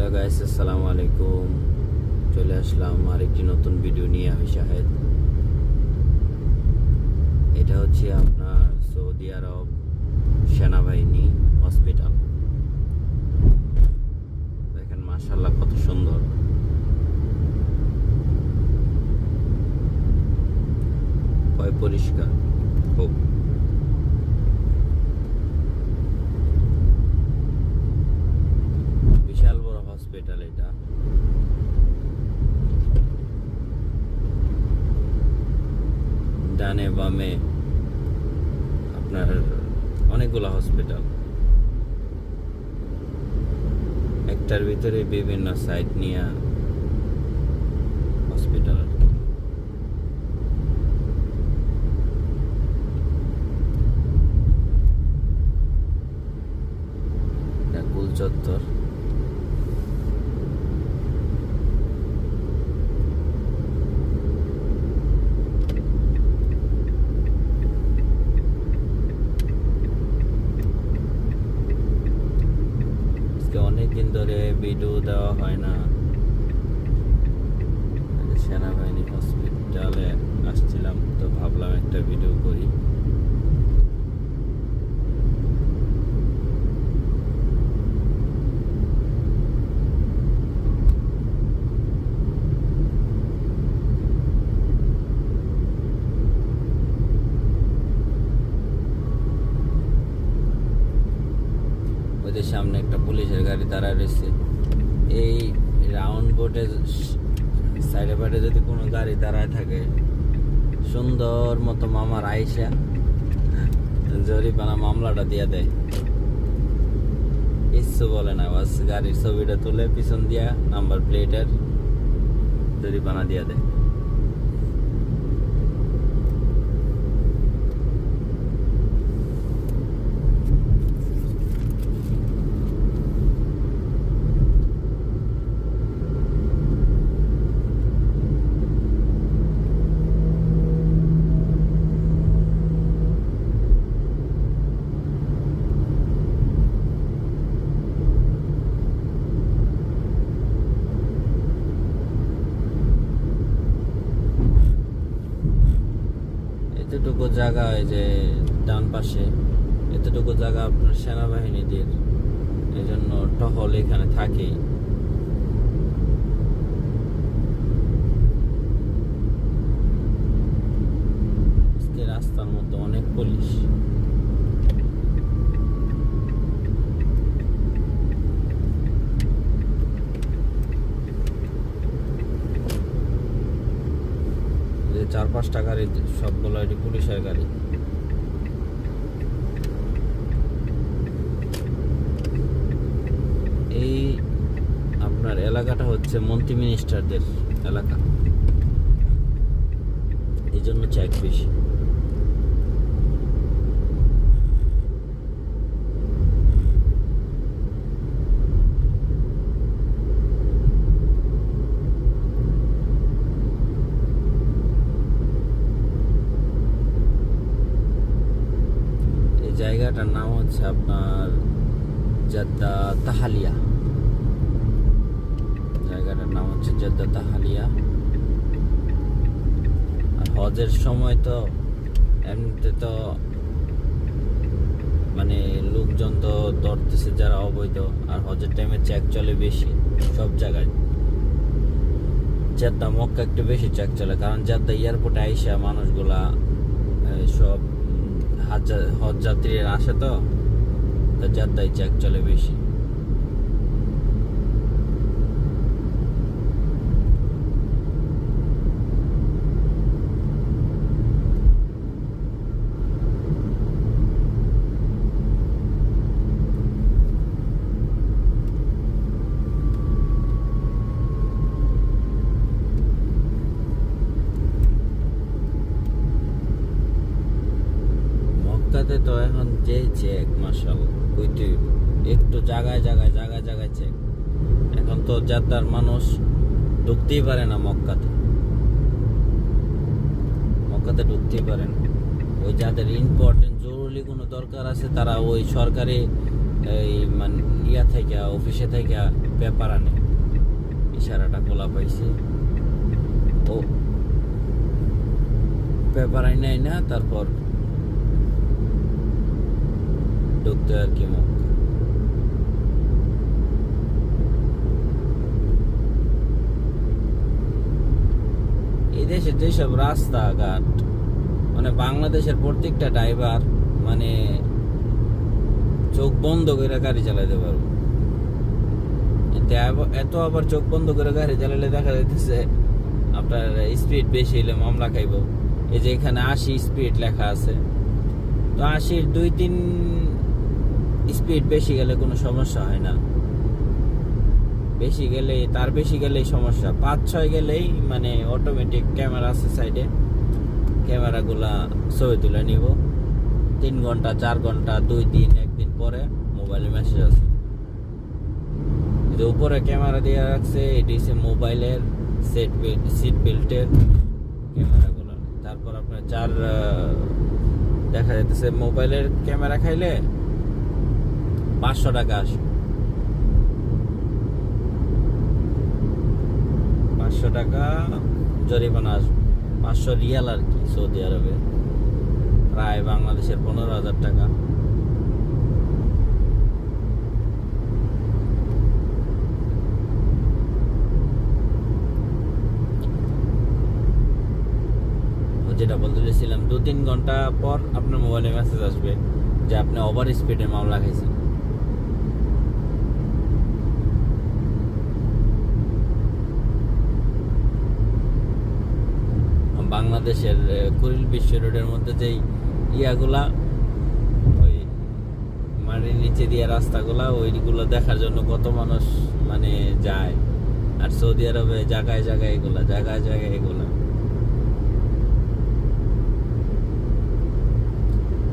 Hello guys, আসসালামু আলাইকুম। চলে আসলাম আরেকটি নতুন ভিডিও নিয়ে। আমি শাহেদ। এটা হচ্ছে আপনার সৌদি আরব সেনাবাহিনী হসপিটাল। দেখেন মাশাআল্লাহ কত সুন্দর, পরিষ্কার খুব। বিশাল বড় হসপিটাল এটা। ডানে বামে আপনার অনেকগুলো হসপিটাল, একটার ভিতরে বিভিন্ন সাইট নিয়ে হসপিটাল। কুল চত্বর। অনেকদিন ধরে ভিডিও দেওয়া হয় না। সেনাবাহিনী হসপিটালে আসছিলাম, তো ভাবলাম একটা ভিডিও করি। ওদের সামনে একটা পুলিশের গাড়ি দাঁড়ায় রয়েছে। এই রাউন্ড বোর্ডে সাইডে পাইডে যদি কোনো গাড়ি দাঁড়ায় থাকে, সুন্দর মতো মামার আইসা জরিমানা মামলাটা দিয়ে দেয়। কিচ্ছু বলে না, বাস গাড়ির ছবিটা তুলে পিছন দিয়া নাম্বার প্লেটের জরিমানা দিয়ে দেয়। এতটুকু জায়গা, এই যে ডান পাশে এতটুকু জায়গা আপনার সেনাবাহিনীদের, এই জন্য টহল এখানে থাকেই। রাস্তার মধ্যে অনেক পুলিশ। চার পাঁচটা গাড়ি, সবগুলো এটি পুলিশের গাড়ি। এই আপনার এলাকাটা হচ্ছে মন্ত্রী মিনিস্টারদের এলাকা, এই জন্য চেক বেশি। জায়গাটার নাম হচ্ছে আপনার জেদ্দা তাহালিয়া। জায়গাটার নাম হচ্ছে জেদ্দা তাহালিয়া। আর হজের সময় তো এমনিতে তো মানে লোকজন তো ধরতেছে যারা অবৈধ, আর হজের টাইমে চেক চলে বেশি সব জায়গায়। জেদ্দা মক্কা একটু বেশি চেক চলে, কারণ জেদ্দা এয়ারপোর্টে আইসা মানুষগুলা সব হজ যাত্রীরা আসে, তো জেদ্দায় চেক চলে বেশি। তো এখন যে চেক মাশাআল্লাহ কইতে একটু জায়গায় জায়গায় জায়গায় জায়গায় চেক। এখন তো জেদ্দার মানুষ ঢুকতেই পারে না মক্কাতে ঢুকতেই পারে না। ওই যাদের ইম্পর্টেন্ট জরুরি কোনো দরকার আছে, তারা ওই সরকারি এই মানে ইয়া থেকে অফিসে থেকে পেপার আনে, ইশারাটা খোলা পাইছি। ও পেপার আইনে না তারপর ঢুকতে আর কি মুখ। এই দেশে যেসব রাস্তাঘাট মানে বাংলাদেশের প্রত্যেকটা ড্রাইভার মানে চোখ বন্ধ করে গাড়ি চালাতে পারবো। এত আবার চোখ বন্ধ করে গাড়ি চালালে দেখা যাইতেছে আপনার স্পিড বেশি হলে মামলা খাইব। এই যে এখানে 80 স্পিড লেখা আছে, তো 80 2-3 স্পিড বেশি গেলে কোনো সমস্যা হয় না, বেশি গেলে তার বেশি গেলেই সমস্যা। 5-6 গেলেই মানে অটোমেটিক ক্যামেরা আছে সাইডে, ক্যামেরাগুলা ছবি তুলে নিব। 3 ঘন্টা 4 ঘন্টা 2 দিন 1 দিন পরে মোবাইলে মেসেজ আছে। উপরে ক্যামেরা দিয়ে রাখছে, এটি হচ্ছে মোবাইলের সিট বেল্টের ক্যামেরাগুলো। তারপর আপনার দেখা যাইতেছে মোবাইলের ক্যামেরা খাইলে 500 টাকা আসবে, 500 টাকা জরিমানা আসবে, 500 রিয়াল আর কি, সৌদি আরবে প্রায় বাংলাদেশের 15,000 টাকা। যেটা বলতে চাইছিলাম, 2-3 ঘন্টা পর আপনার মোবাইলে মেসেজ আসবে যে আপনি ওভার স্পিডে মামলা খাইছেন। বাংলাদেশের কুড়িল বিশ্ব রোডের মধ্যে যেই ইয়াগুলা ওই মাটির নিচে দিয়ে রাস্তাগুলা, ওইগুলো দেখার জন্য কত মানুষ মানে যায়। আর সৌদি আরবে জায়গায় জায়গায় এগুলা, জায়গায় জায়গায় এগুলা।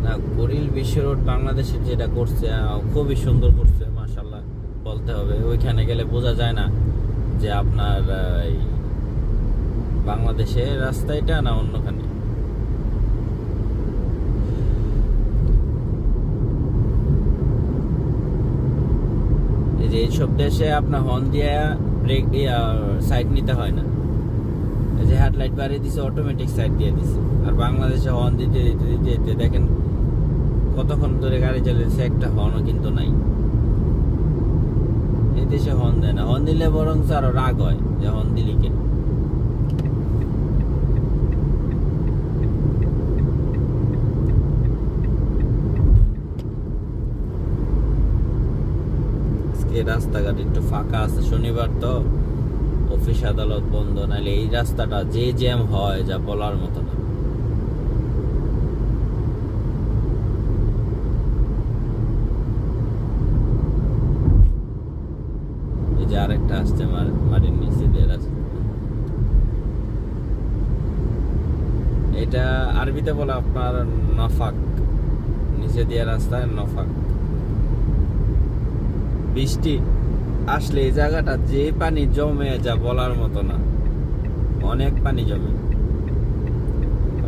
না, কুড়িল বিশ্ব রোড বাংলাদেশের যেটা করছে খুবই সুন্দর করছে, মাশাআল্লাহ বলতে হবে। ওইখানে গেলে বোঝা যায় না যে আপনার বাংলাদেশের রাস্তা এটা না অন্যখানে। এই যে এইসব দেশে আপনার হর্ন দিয়ে ব্রেক দিয়ে সাইড নিতে হয় না, এই যে হেডলাইট বাড়িয়ে দিছে অটোমেটিক সাইড দিয়ে দিছে। আর বাংলাদেশে হর্ন দিতে দিতে দিতে দিতে দেখেন কতক্ষণ ধরে গাড়ি চালিয়েছে, একটা হর্নও কিন্তু নাই। এই দেশে হর্ন দেয় না, হর্ন দিলে বরং আরো রাগ হয় যে হর্ন দিলি কেন। রাস্তাঘাট একটু ফাঁকা আছে, শনিবার তো অফিস আদালত বন্ধ, নাহলে এই রাস্তাটা যে জ্যাম হয় যা বলার মতো না। এই যে আরেকটা আসছে মাটির নিচে দিয়ে রাস্তা, এটা আরবিতে বলে আপনার নফাক, নিচে দিয়ে রাস্তায় নফাক। বৃষ্টি আসলে এই জায়গাটা যে পানি জমে যা বলার মতো না, অনেক পানি জমে।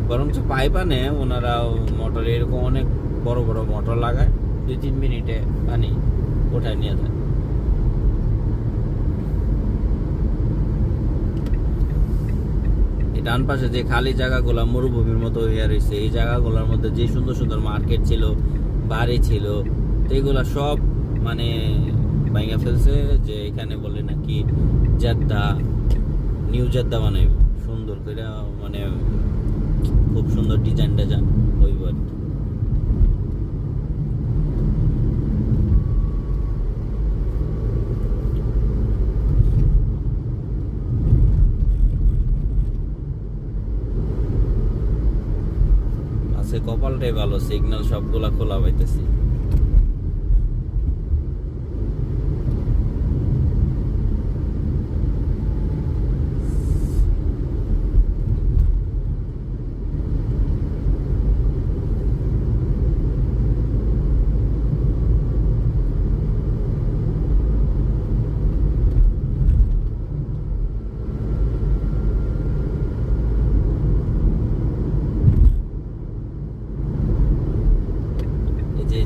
বরঞ্চ পাইপ আনে ওনারা মোটর, এরকম অনেক বড় বড় মোটর লাগায়, 2-3 মিনিটে পানি উঠায় নিয়ে যায়। এই ডান পাশে যে খালি জায়গাগুলো মরুভূমির মতো হয়ে রয়েছে, এই জায়গাগুলোর মধ্যে যে সুন্দর সুন্দর মার্কেট ছিল, বাড়ি ছিল, তো এগুলা সব মানে ভাঙা ফেলছে। যে এখানে বলে নাকি জেদ্দা, নিউ জেদ্দা বানাইব সুন্দর করে, মানে খুব সুন্দর ডিজাইন টাজাইন হইব আর কি। আছে কপালটাই ভালো, সিগন্যাল সবগুলা খোলা পাইতেছি।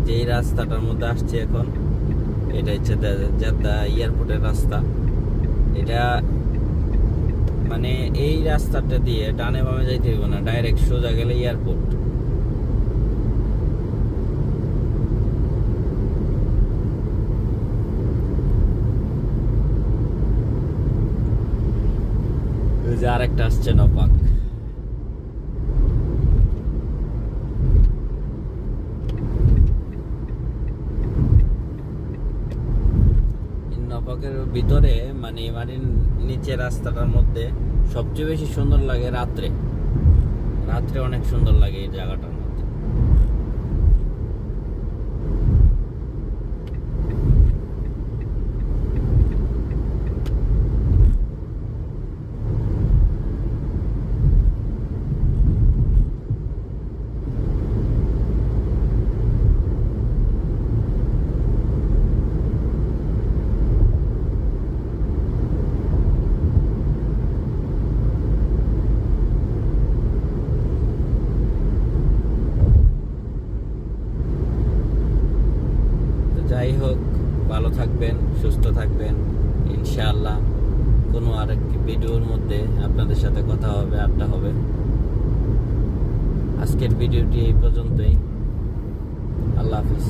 যে রাস্তাটার মধ্যে আসছে এখন, এটা হচ্ছে জেদ্দা এয়ারপোর্টের রাস্তা। এটা মানে এই রাস্তাটা দিয়ে ডানে বামে যাইতে হইব না, ডাইরেক্ট সোজা গেলে এয়ারপোর্ট। যে আরেকটা আসছে নপাক। নপাকের ভিতরে মানে নিচে রাস্তাটার মধ্যে সবচেয়ে বেশি সুন্দর লাগে রাত্রে। রাত্রে অনেক সুন্দর লাগে এই জায়গাটার মধ্যে। যাই হোক, ভালো থাকবেন, সুস্থ থাকবেন। ইনশাআল্লাহ কোনো আরেক ভিডিওর মধ্যে আপনাদের সাথে কথা হবে, আড্ডা হবে। আজকের ভিডিওটি এই পর্যন্তই। আল্লাহ হাফিজ।